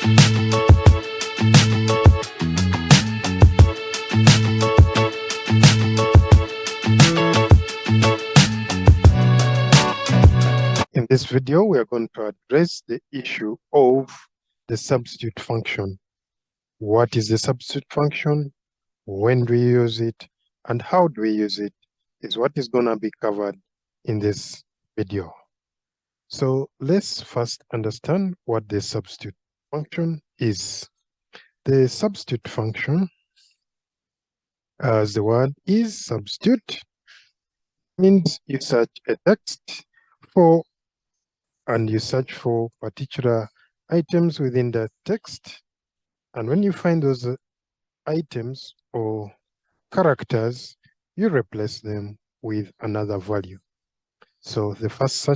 In this video, we are going to address the issue of the substitute function. What is the substitute function? When do we use it? And how do we use it? Is what is going to be covered in this video. So let's first understand what the substitute function is. The substitute function, as the word is substitute, means you search a text and you search for particular items within that text. And when you find those items or characters, you replace them with another value. So the first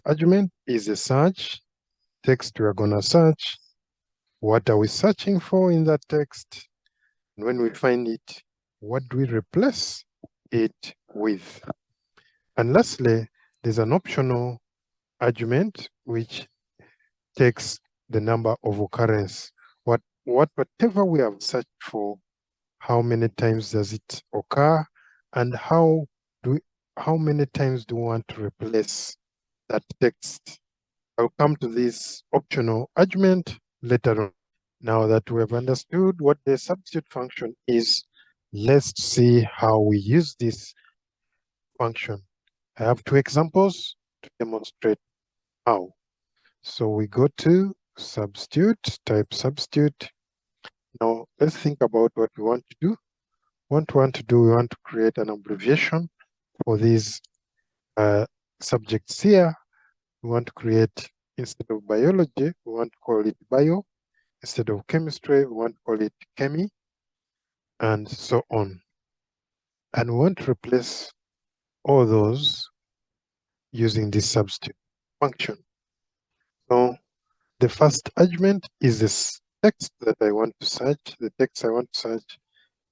argument is a search text. We are going to search. What are we searching for in that text? And when we find it, what do we replace it with? And lastly, there's an optional argument which takes the number of occurrence. Whatever we have searched for, how many times does it occur, and how many times do we want to replace that text? I'll come to this optional argument later on. Now that we have understood what the substitute function is, let's see how we use this function. I have two examples to demonstrate how. So we go to substitute, type substitute. Now let's think about what we want to do. We want to create an abbreviation for these subjects here. We want to create, instead of biology, we want to call it bio. Instead of chemistry, we want to call it chemi, and so on. And we want to replace all those using this substitute function. So the first argument is this text that I want to search. The text I want to search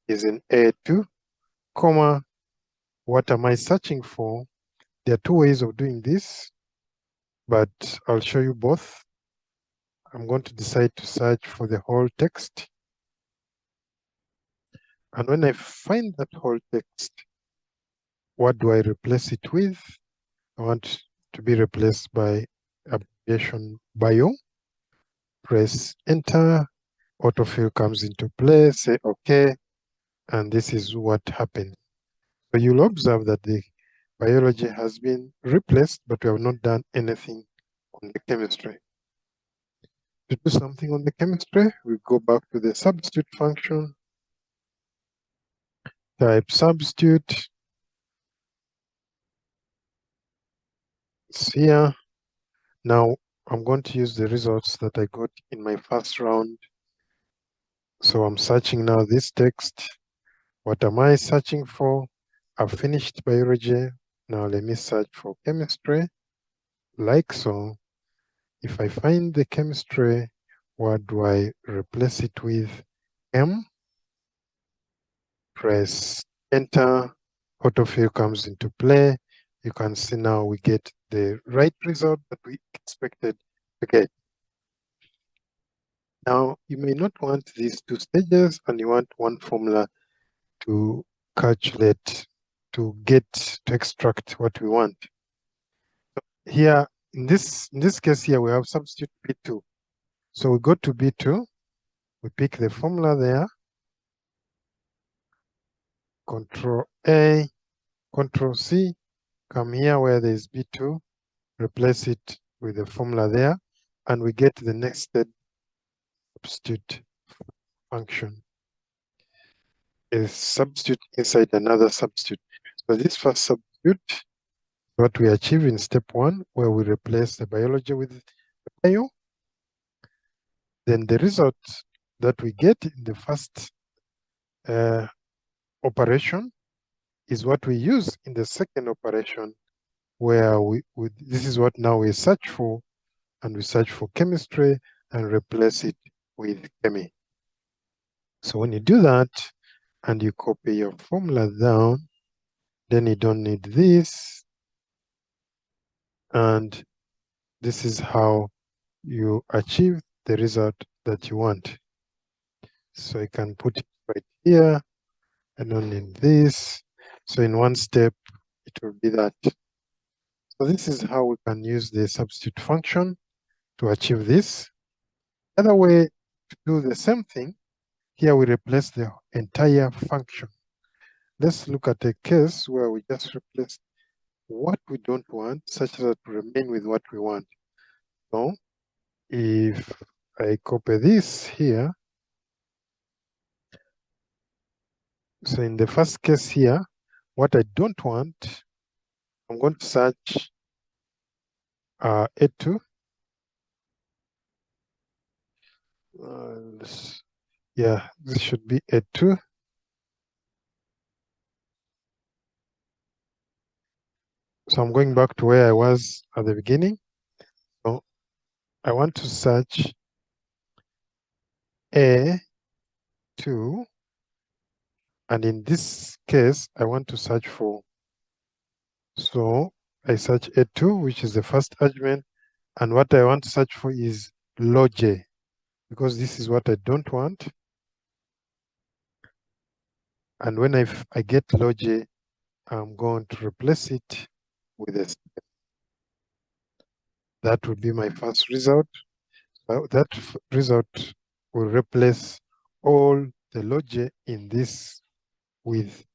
is in A2, comma, what am I searching for? There are two ways of doing this, but I'll show you both. I'm going to decide to search for the whole text. And when I find that whole text, what do I replace it with? I want to be replaced by abbreviation bio. Press enter, autofill comes into play, say okay, and this is what happened. So you'll observe that the biology has been replaced, but we have not done anything on the chemistry. To do something on the chemistry, we go back to the substitute function, type substitute. It's here. Now I'm going to use the results that I got in my first round. So I'm searching now this text. What am I searching for? I've finished biology. Now let me search for chemistry, like so. If I find the chemistry, what do I replace it with? M. Press enter, autofill comes into play. You can see now we get the right result that we expected to get. Now, you may not want these two stages, and you want one formula to calculate, to extract what we want. Here, in this case here, we have substitute B2. So we go to B2, we pick the formula there, Control A, Control C, come here where there is B2, replace it with the formula there, and we get the nested substitute function. A substitute inside another substitute. So this first substitute, what we achieve in step 1, where we replace the biology with the bio. Then the result that we get in the first operation is what we use in the second operation, where this is what now we search for, and we search for chemistry and replace it with chemi. So when you do that and you copy your formula down, then you don't need this, and this is how you achieve the result that you want. So I can put it right here and then in this. So in one step, it will be that. So this is how we can use the substitute function to achieve this. Another way to do the same thing, here we replace the entire function. Let's look at a case where we just replace what we don't want such that we remain with what we want. So if I copy this here, so in the first case here, what I don't want, I'm going to search A2. Yeah, this should be A2. So I'm going back to where I was at the beginning. So I want to search A2. And in this case, I want to search for, so I search A2, which is the first argument. And what I want to search for is log, because this is what I don't want. And when I get log, I'm going to replace it with a step. That would be my first result. That result will replace all the log in this with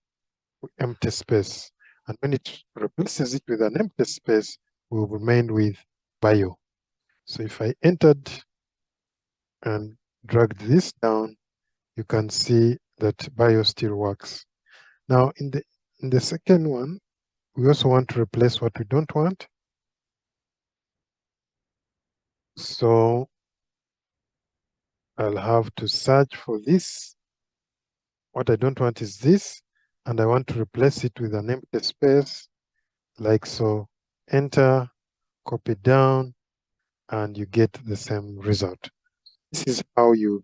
empty space. And when it replaces it with an empty space, we will remain with bio. So if I entered and dragged this down, you can see that bio still works. Now in the second one, we also want to replace what we don't want. So I'll have to search for this. What I don't want is this, and I want to replace it with an empty space, like so. Enter, copy down, and you get the same result. This is how you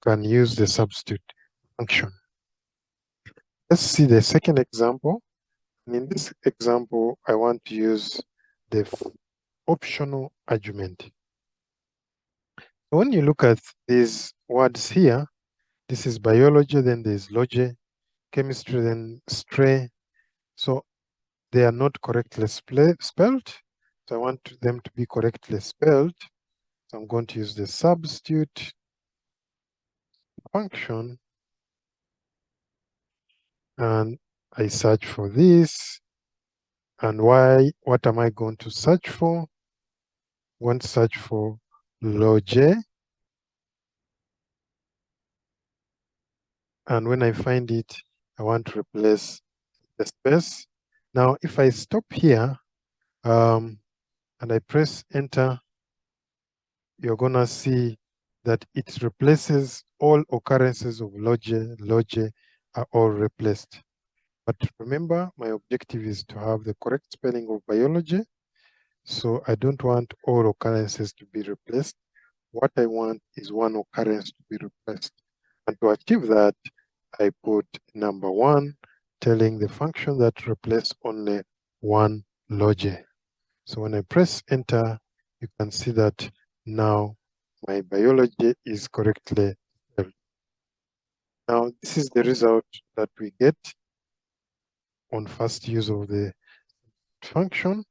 can use the substitute function. Let's see the second example. And in this example, I want to use the optional argument. When you look at these words here, this is biology, then there's logi, chemistry, then stray. So they are not correctly spelled. So I want them to be correctly spelled. So I'm going to use the substitute function. And I search for this. And what am I going to search for? I want to search for logi. And when I find it, I want to replace the space. Now, if I stop here and I press enter, you're going to see that it replaces all occurrences of logi are all replaced. But remember, my objective is to have the correct spelling of biology. So I don't want all occurrences to be replaced. What I want is one occurrence to be replaced. And to achieve that, I put number 1, telling the function that replace only one logi. So when I press enter, you can see that now my biology is correctly spelled. Now this is the result that we get on first use of the function.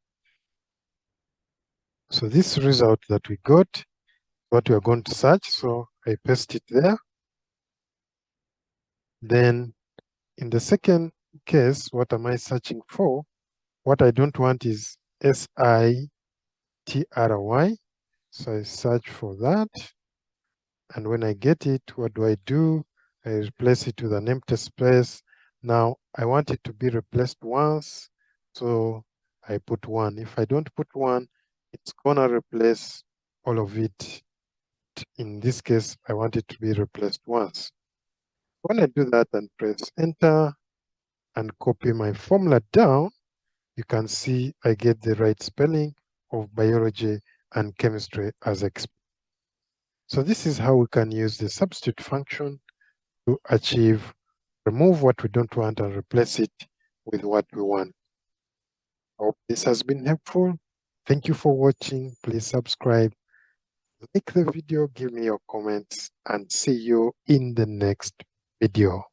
So this result that we got, what we are going to search. So I paste it there. Then in the second case, what am I searching for? What I don't want is SITRY. So I search for that. And when I get it, what do? I replace it with an empty space. Now I want it to be replaced once. So I put 1. If I don't put 1, it's gonna replace all of it. In this case, I want it to be replaced once. When I do that and press enter and copy my formula down, you can see I get the right spelling of biology and chemistry as expected. So this is how we can use the substitute function to remove what we don't want and replace it with what we want. I hope this has been helpful. Thank you for watching. Please subscribe, like the video, give me your comments, and see you in the next video.